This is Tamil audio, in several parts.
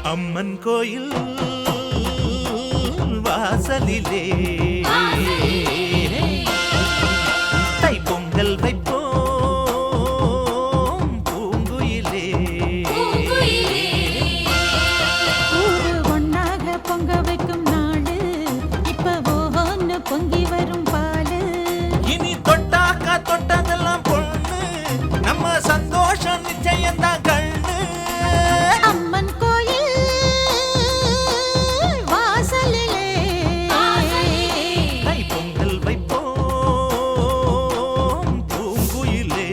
அம்மன் கோயில் வாசலிலே தைப்பொங்கல் வைப்போம் பூங்குயிலே. ஊரு ஒன்னாக பொங்க வைக்கும் நாடு இப்ப ஒன்னு பொங்கி வரும் பாலு. இனி தொட்டாக்கா தொட்டதெல்லாம் பொண்ணு நம்ம சந்தோஷம் நிச்சயம்தான் கண்ணு. அம்மன் கோயில் வாசலிலே தைப்பொங்கல் வைப்போம் பூங்குயிலே.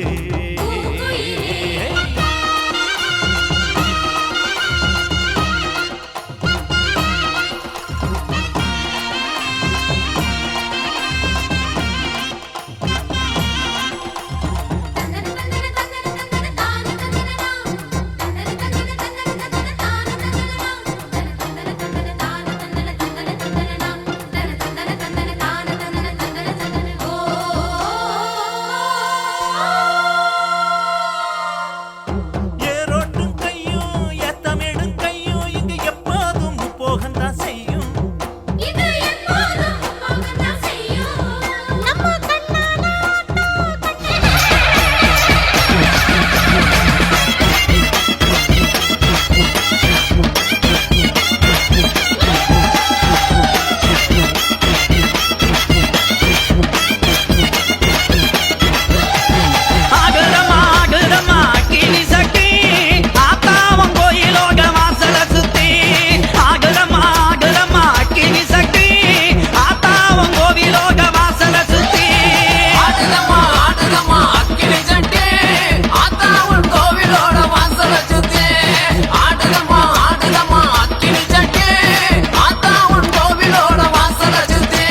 ஏரோட்டும் கையும் ஏத்தமிடும் கையும் இங்கு எப்போதும் போகத்தான் செய்யும். நம்ம கண்ணான ஆகுதம்மா ஆகுதம்மா கிளி சட்டி ஆத்தாவன் கோயிலோக வாசல சுத்தி. ஆகுதம்மா ஆகுதம்மா கிளி சட்டி ஆத்தாவன் கோவிலோக வாசல சுத்தி. ஆடுதம்மா ஆடுதம்மா அக்கினி சட்டி ஆத்தாவன் கோவிலோட வாசல சுத்தி. ஆடுதம்மா ஆடுதம்மா அக்கினி சட்டி ஆத்தாவன் கோவிலோட வாசல சுத்தி.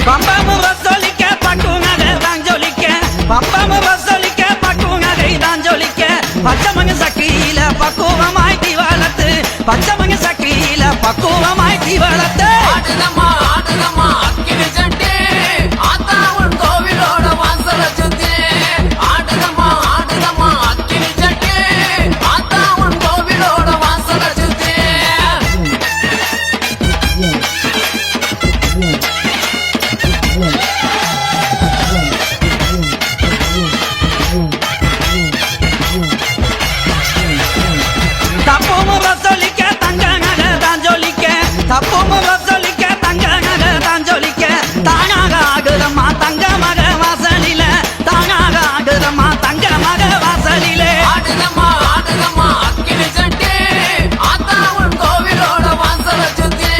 பம்பமு வசொலிக்க பக்குனகை தான் ஜொலிக்க. பம்பமு வசொலிக்க பக்குனகை தான் ஜொலிக்க. பச்சமங்க சக்கியில பக்குவமாய் திவளத்து. பச்சமங்க சக்கியில பக்குவமாய் திவளத்து. ஆடுதம்மா ஆடுதம்மா அக்கினி சட்டி ஆத்தாவன் கோவிலோட வாசல சுத்தி. ஆடுதம்மா ஆடுதம்மா அக்கினி சட்டி ஆத்தாவன் கோவிலோட வாசல சுத்தி. தப்புமு வசொலிக்க தங்க நகை தான் ஜொலிக்க. தப்புமு வசொலிக்க தங்க நகை தான் ஜொலிக்க. தானாக ஆகுதம்மா தங்க மக வாசலில. தானாக ஆகுதம்மா தங்க மக வாசலிலே. ஆடுதம்மா ஆடுதம்மா அக்கினி சட்டி ஆத்தாவன் கோவிலோட வாசல சுத்தி.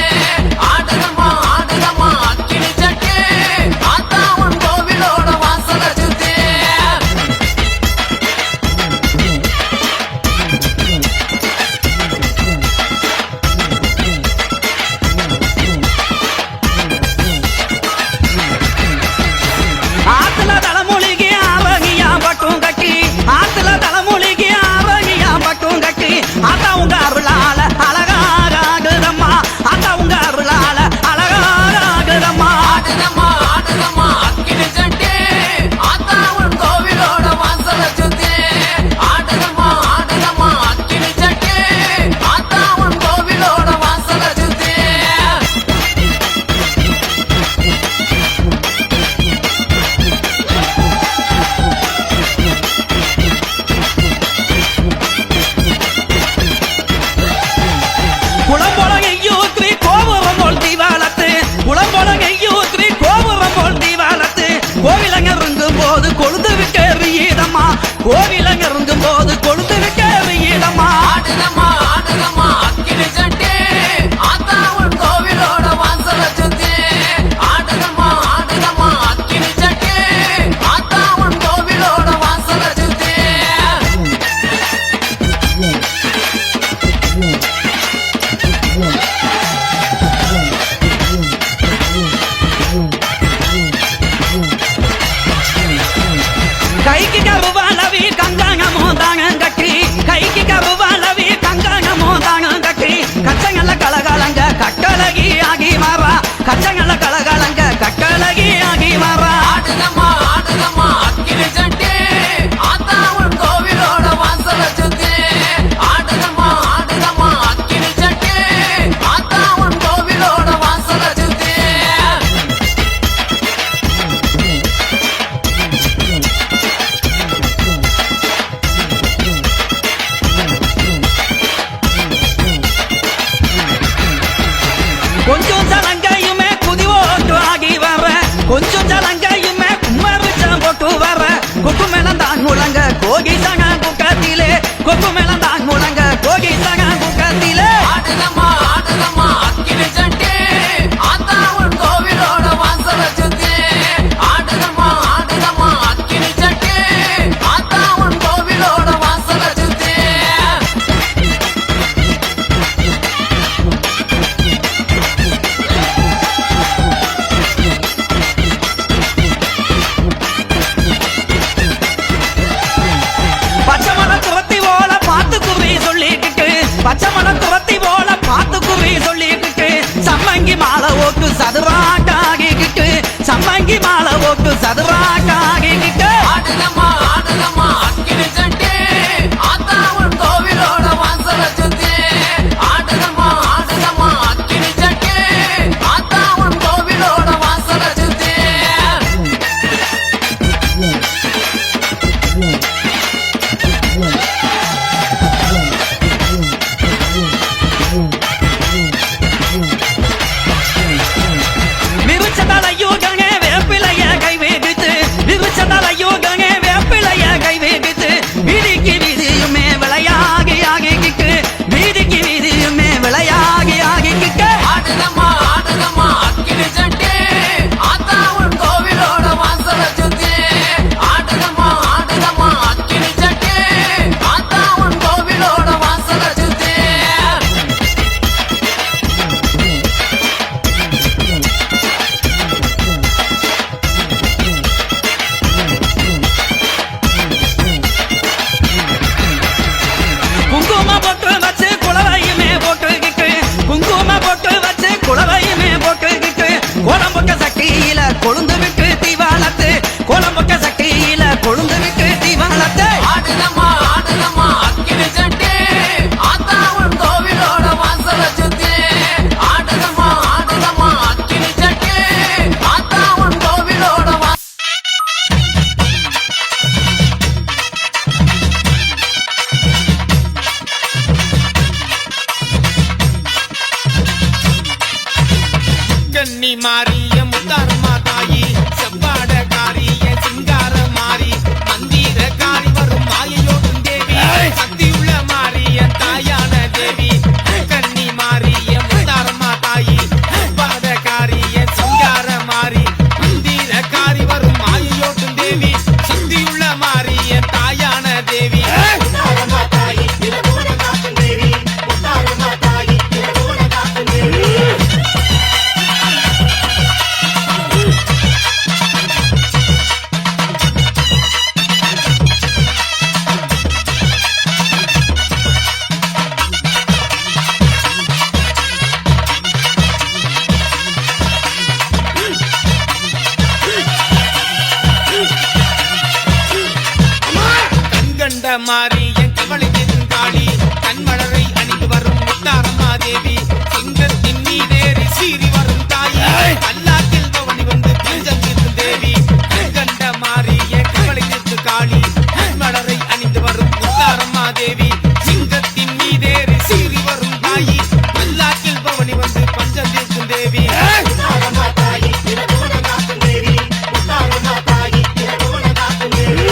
ஆடுதம்மா ஆடுதம்மா அக்கினி சட்டி ஆத்தாவன் கோவிலோட வாசல சுத்தி. ஆத்துல தலைமுழுகி ஆவகியா பட்டும் கட்டி. ஆத்துல தலைமுழுகி ஆவகியா பட்டும் கட்டி. ஆத்தா உங்க அருளால அழகாக ஆகுதம்மா. ஆத்தா உங்க அருளால அழகாக ஆகுதம்மா. ஆடுதம்மா ஆடுதம்மா அக்கினி சட்டி ஆத்தாவன் கோவிலோட வாசல சுத்தி. ஆடுதம்மா ஆடுதம்மா அக்கினி சட்டி ஆத்தாவன் கோவிலோட வாசல சுத்தி. குளம்பொலகையூத்ரி கோபுரம் போல் தீவாளத்து. குளம்பொலகையூத்ரி கோபுரம் போல் தீவாளத்து. கோவிலங்க இருந்தும் போது கொழுந்து விக்க எறியீதம்மா. கோவிலங்க இருந்தும் போது கொழுந்து விக்க எறியீதம்மா. ஆடுதம்மா ஆடுதம்மா அக்கினி சட்டி ஆத்தாவன் கோவிலோட வாசல சுத்தி. ஆடுதம்மா ஆடுதம்மா அக்கினி சட்டி ஆத்தாவன் கோவிலோட வாசல சுத்தி. கைக்கு கருவாலவி கங்க கச்சங்கள கலகலங்க கட்டழகி ஆகி வர ஆடுதம்மா அக்கினி சட்டி ஆத்தா உன் கோவிலோட வாசல சுத்தி ஆடுதம்மா அக்கினி சட்டி ஆத்தா உன் கோவிலோட வாசல சுத்தி கொஞ்சம் சலங்கையுமே குதி ஓட்டு ஆகி வர கொஞ்சம் சலங்கையுமே கும்மரிச்சம் போட்டு வர கொக்கு மேலந்தான் முழங்க கோகி சகா குக்கத்திலே கொக்கு மேலந்தான் முழங்க கோகி சகா குக்கத்திலே ஆடுதம்மா அக்கினி சட்டி ஆத்தா உன் கோவிலோட வாசல சுத்தி ஆடுதம்மா அக்கினி சட்டி ஆத்தா உன் கோவிலோட வாசல சுத்தி பச்சை மரம் துரத்தி போல பார்த்து குறி சொல்லிக்கிட்டு பச்சை மரம் துரத்தி போல பார்த்து குறி சொல்லிக்கிட்டு சம்மங்கி மாலை ஓட்டு சதுராட்டாகிக்கிட்டு சம்மங்கி மாலை ஓட்டு சதுராட்டாகிக்கிட்டு ஆடுதம்மா அக்கினி சட்டி ஆத்தா உன் கோவிலோட வாசல சுத்தி ஆடுதம்மா அக்கினி சட்டி ஆத்தா உன் கோவிலோட வாசல சுத்தி விருச்சதலையோகங்க வேப்பிலைய கை வேகித்து விருச்சதலையோகங்க வேப்பிலைய கை வேகித்து வீதிக்கு வீதியுமே விளையாகி ஆகிக்கிட்டு வீதிக்கு வீதியுமே விளையாகி ஆகிக்கிட்டு ஆடுதம்மா அக்கினி சட்டி ஆத்தா உன் கோவிலோட வாசல சுத்தி ஆடுதம்மா அக்கினி சட்டி ஆத்தா உன் கோவிலோட வாசல சுத்தி குங்கும போட்டு வச்சு குளவையுமே போட்டுக்கிட்டு குங்கும போட்டு வச்சு குளவையுமே போட்டுக்கிட்டு குழம்புக்க சட்டியில கொழுந்து விட்டு தீவாளத்து குழம்புக்க சட்டியில கொழுந்து விட்டு தீவாளத்து ஆடுதம்மா அக்கினி சட்டி ஆத்தா உன் கோவிலோட வாசல சுத்தி ஆடுதம்மா அக்கினி சட்டி ஆத்தா உன் கோவிலோட கன்னி மாறிய முத்தாரம்மா தாயி செவ்வாட காரிய சிங்கார மாறி மந்திர காரி வரும் மாயையோடும் தேவி சக்தியுள்ள மாறிய தாயான தேவி கன்னி மாறிய முத்தாரம்மா தாயி செவ்வாட காரிய சிங்கார மாறி மந்திர காரி வரும் மாயையோடும் தேவி சக்தியுள்ள மாறிய தாயான தேவி முத்தாரம்மா தாயி இரவோட காக்கும் தேவி முத்தாரம்மா தாயி இரவோட காக்கும் தேவி கண்கண்ட மாறி என் கவலை காளி கண்மலரை அணிந்து வரும் முத்தாரம்மா தேவி சிங்கத்தின் மீதேறி சீறி வரும் தாயி அல்லாத்தில் பவனி வந்து பஞ்சம் தீர்க்கும் தேவி கண்கண்ட மாறி என் கவலை காளி கண்மலரை அணிந்து வரும் முத்தாரம்மா தேவி சிங்கத்தின் மீதேறி சீறி வரும் தாயி அல்லாத்தில் பவனி வந்து பஞ்சம் தீர்க்கும் தேவி முத்தாரம்மா தாயி இரவோட காக்கும் தேவி முத்தாரம்மா தாயி இரவோட காக்கும் தேவி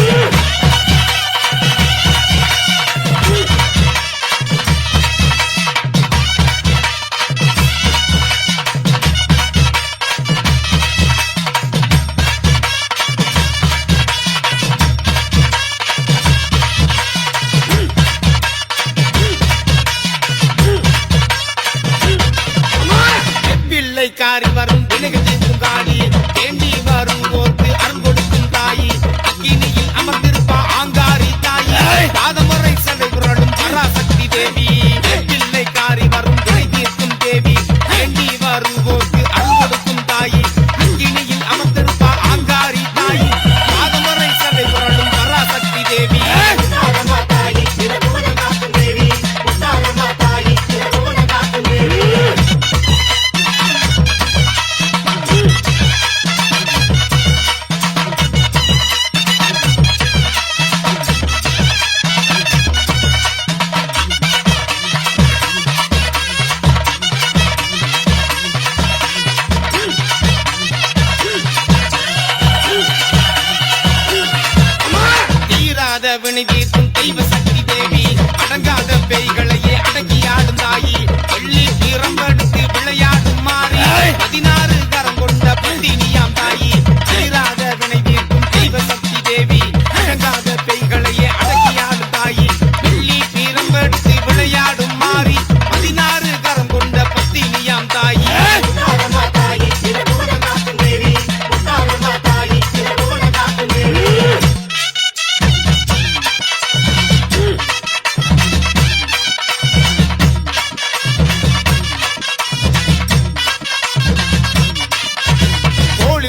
வினை தீர்க்கும் தெய்வ சக்தி தேவி அடங்காத பேய்களையே அடக்கி ஆடும் தாயி வெள்ளி பிரம்பெடுத்து விளையாடும் மாறி 16 கரம் கொண்ட பத்தினியாம் தாயி தீராத வினை தீர்க்கும் தெய்வ சக்தி தேவி அடங்காத பேய்களையே அடக்கி ஆடும் தாயி வெள்ளி பிரம்பெடுத்து விளையாடும் மாறி 16 கரம் கொண்ட பத்தினியாம் தாயி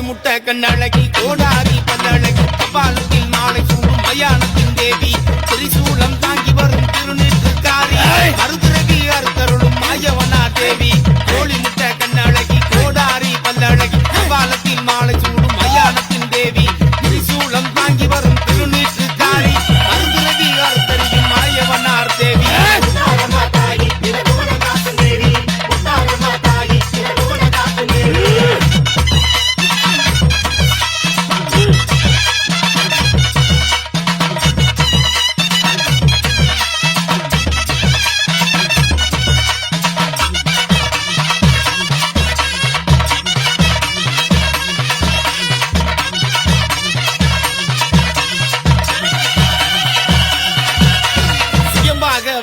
முட்டை கண்ணழகி கோடாரி பல்லழகி கபாலத்தில் மாலை சூடும் மயானத்தின் தேவி திரிசூலம் தாங்கி வரும் திருநீற்றுக்காரி அருதுரவி அருத்தருளும் மாயவனா தேவி கோழி முட்டை கண்ணழகி கோடாரி பல்லழகி கபாலத்தில் மாலை சூடும் மயானத்தின் தேவி திரிசூலம் தாங்கி வரும் திருநீற்றுக்காரி அருதுரவி அருத்தரியும் மாயவனார் தேவி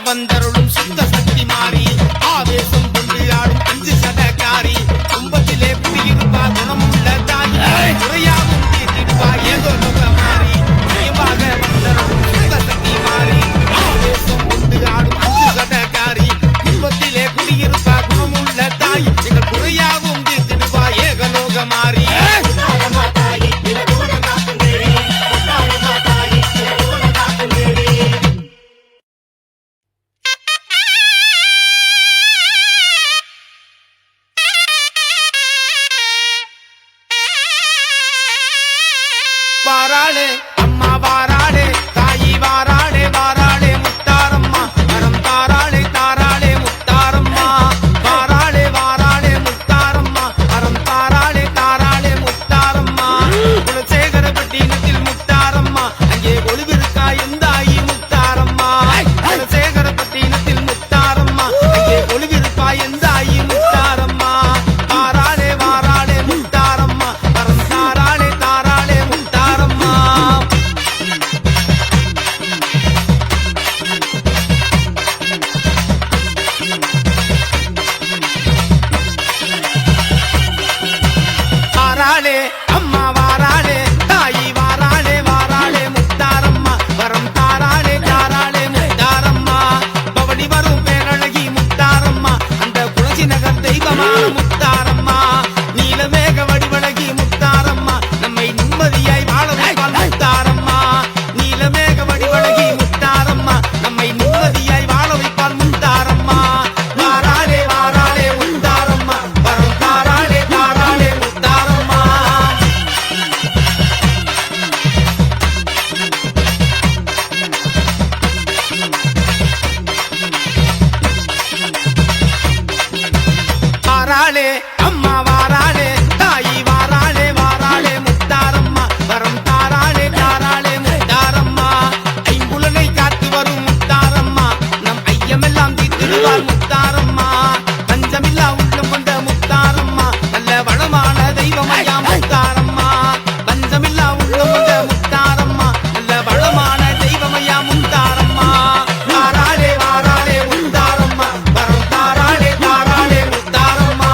வந்தருளும் சுத்த சக்தி மாறி ஆவேசம் கொண்டு ஆடும் 5 சடகாரி கும்பத்திலே குடியிருப்பா குணமுள்ள தாய் குறையாவும் தீர்த்திடுவா ஏதோ மாறி சுயமாக வந்தருளும் சுத்த சக்தி மாறி ஆவேசம் கொண்டு ஆடும் 5 சடகாரி கும்பத்திலே குடியிருப்பா குணமுள்ள தாய் எங்கள் குறையாவும் தீர்த்திடுவா ஏகலோக மாறி வாராளே அம்மா வாராளே தாயி வாராளே வாராளே முத்தாரம்மா வரம் தாராளே தாராளே முத்தாரம்மா வாராளே வாராளே முத்தாரம்மா வரம் தாராளே தாராளே முத்தாரம்மா குலசேகரப்பட்டினத்தில் முத்தாரம்மா அங்கே ஒளிவிருக்கா எந்தாயி முத்தாரம்மா குலசேகரப்பட்டினத்தில் முத்தாரம்மா அங்கே ஒளிவிருப்பா எந்தாயி முத்தாரம்மா வாராளே வாராளே முத்தாரம்மா வரம் தாராளே தாராளே முத்தாரம்மா வாராளே அம்மா வாராளே தாயி வாராளே வாராளே முத்தாரம்மா வரம் தாராளே தாராளே முத்தாரம்மா பவனி வரும் பேரழகி முத்தாரம்மா அந்த குளசி நகர் தெய்வமான முத்தாரம்மா நீலமேக வடிவழகி முத்தாரம்மா நம்மை நிம்மதியாய் வாழ வைப்பாள் முத்தாரம்மா நீலமேக வடிவழகி முத்தாரம்மா நம்மை நிம்மதியாய் வாழ வைப்பாள் முத்தாரம்மா வாராளே வாராளே முத்தாரம்மா வரம் தாராளே தாராளே முத்தாரம்மா வாராளே அம்மா வாராளே தாயி வாராளே வாராளே முத்தாரம்மா வரம் தாராளே தாராளே முத்தாரம்மா ஐம்புலனை காத்து வரும் முத்தாரம்மா நம் ஐயமெல்லாம் தீர்த்திடுவார் முத்தாரம்மா பஞ்சமில்லா உள்ளம் கொண்ட முத்தாரம்மா நல்ல வளமான தெய்வமையா முத்தாரம்மா பஞ்சமில்லா உள்ளம் கொண்ட முத்தாரம்மா நல்ல வளமான தெய்வமையா முத்தாரம்மா வாராளே வாராளே முத்தாரம்மா வரம் தாராளே தாராளே முத்தாரம்மா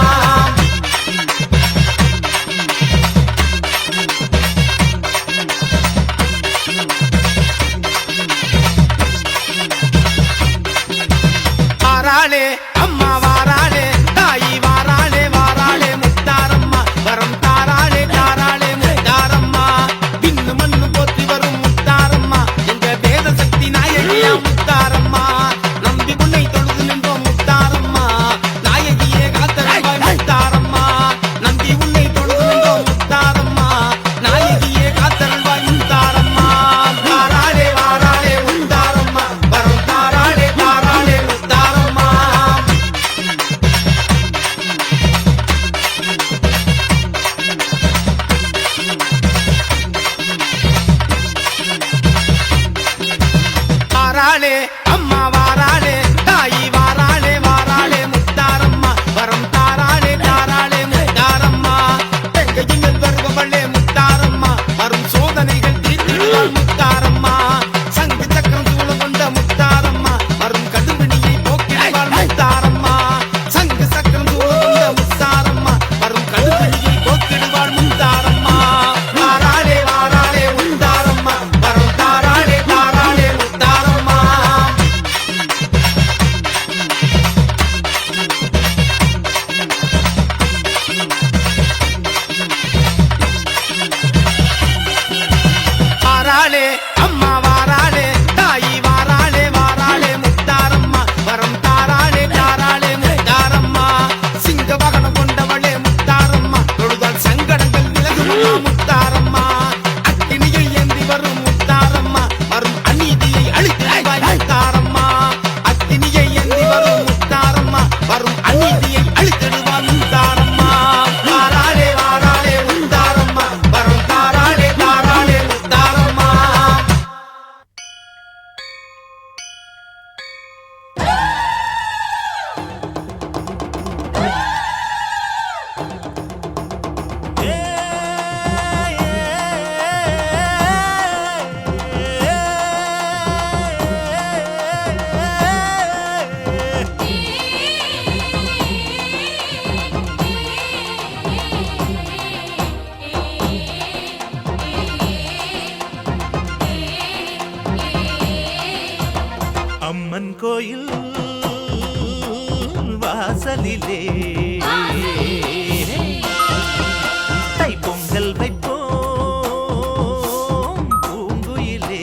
வாசலிலே தைப்பொங்கல் வைப்போம் பூங்குயிலே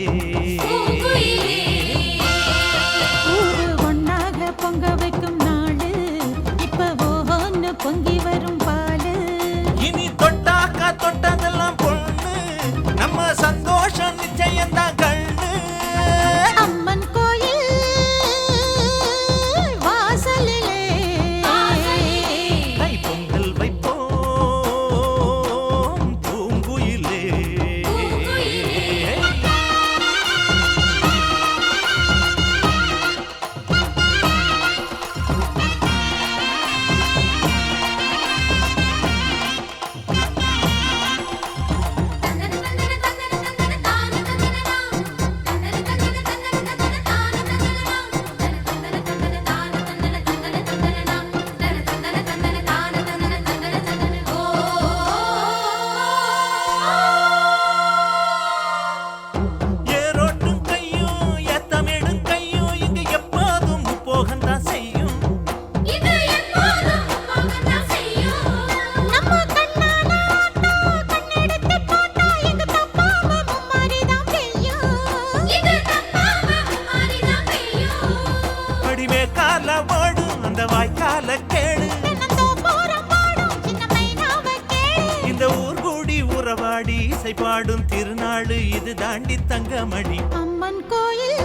ஊரு ஒண்ணாக பொங்க வைக்கும் நாளு இப்ப ஓஹோன்னு பொங்கி வரும் பாலு இனி தொட்டாக்கா தொட்டதெல்லாம் பொண்ணு நம்ம சந்தோஷம் நிச்சயம்தான் கண்ணு அம்மன் கோயில் வாசலிலே தைப்பொங்கல் வைப்போம் பூங்குயிலே ஏரோட்டும் கையும் ஏத்தமிடும் கையும் இங்கு எப்போதும் போகத்தான் செய்யும் நம்ம கண்ணான ஆட்டோ கண்ணெடுத்து பார்த்தா எங்க தப்பாம மும்மாரிதான் பெய்யும் அடிமே கால ஓடும் அந்த வாய்க்கால கேளு தென்னந்தோப்புறம் பாடும் சின்ன மைனாவை கேளு இந்த ஊர் கூடி உறவாடி இசை பாடும் திருநாள் இது தாண்டி தங்கமணி அம்மன் கோயில்